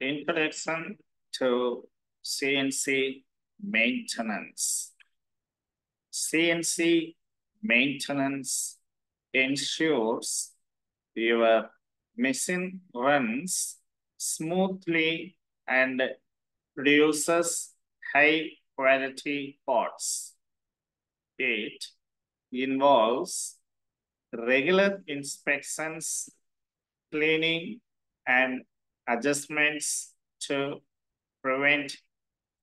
Introduction to CNC maintenance. CNC maintenance ensures your machine runs smoothly and produces high quality parts. It involves regular inspections, cleaning, and adjustments to prevent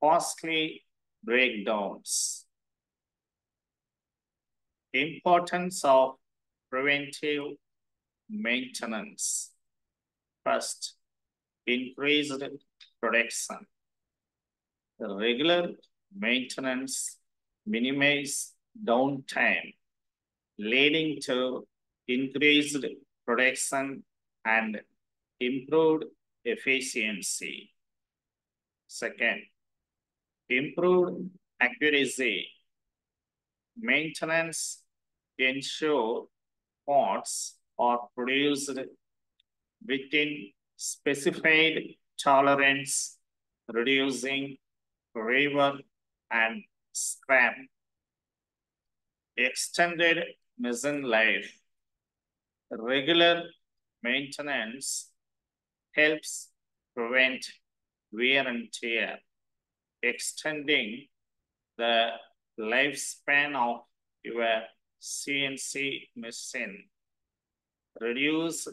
costly breakdowns. Importance of preventive maintenance. First, increased production. Regular maintenance minimize downtime, leading to increased production and improved efficiency. Second, improved accuracy. Maintenance ensure parts are produced within specified tolerance, reducing rework and scrap. Extended machine life. Regular maintenance helps prevent wear and tear, extending the lifespan of your CNC machine. Reduce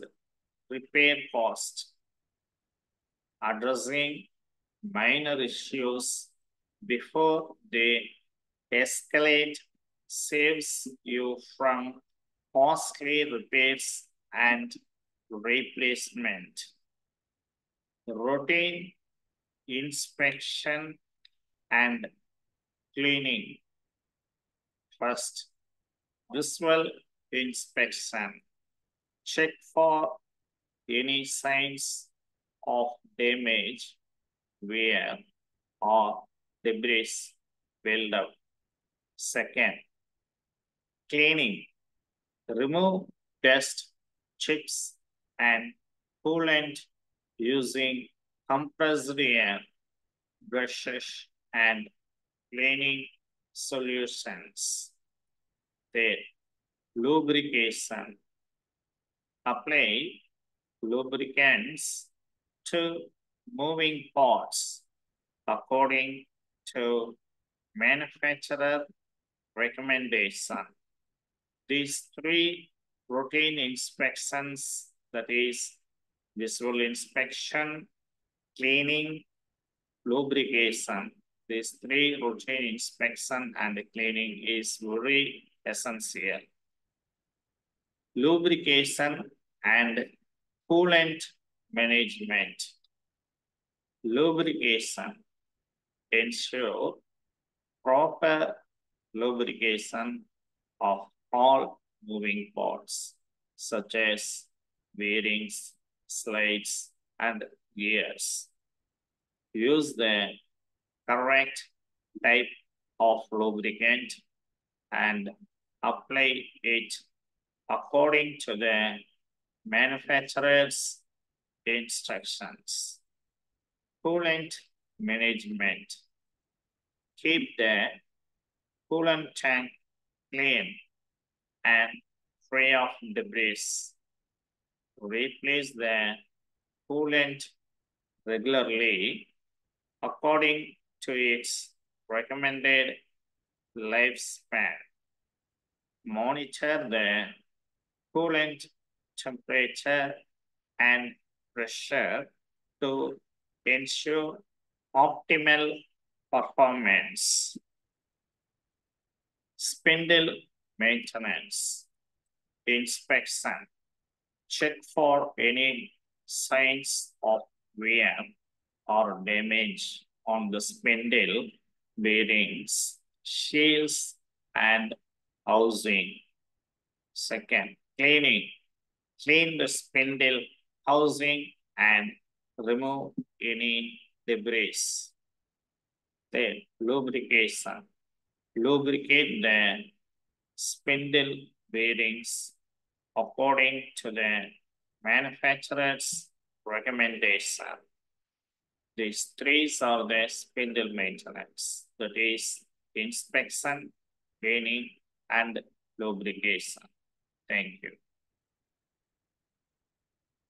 repair cost. Addressing minor issues before they escalate saves you from costly repairs and replacement. Routine inspection and cleaning. First, visual inspection. Check for any signs of damage, wear, or debris buildup. Second, cleaning. Remove dust, chips, and coolant using compressed air, brushes, and cleaning solutions. Third, lubrication. Apply lubricants to moving parts according to manufacturer recommendation. These three routine inspections, that is visual inspection, cleaning, lubrication. These three routine inspection and cleaning is very essential. Lubrication and coolant management. Lubrication. Ensure proper lubrication of all moving parts, such as bearings, slides, and gears. Use the correct type of lubricant and apply it according to the manufacturer's instructions. Coolant management. Keep the coolant tank clean and free of debris. Replace the coolant regularly according to its recommended lifespan. Monitor the coolant temperature and pressure to ensure optimal performance. Spindle maintenance. Inspection. Check for any signs of wear or damage on the spindle, bearings, shields, and housing. Second, cleaning. Clean the spindle, housing, and remove any debris. Then, lubrication. Lubricate the spindle bearings according to the manufacturer's recommendation. These three are the spindle maintenance, that is inspection, cleaning, and lubrication. Thank you.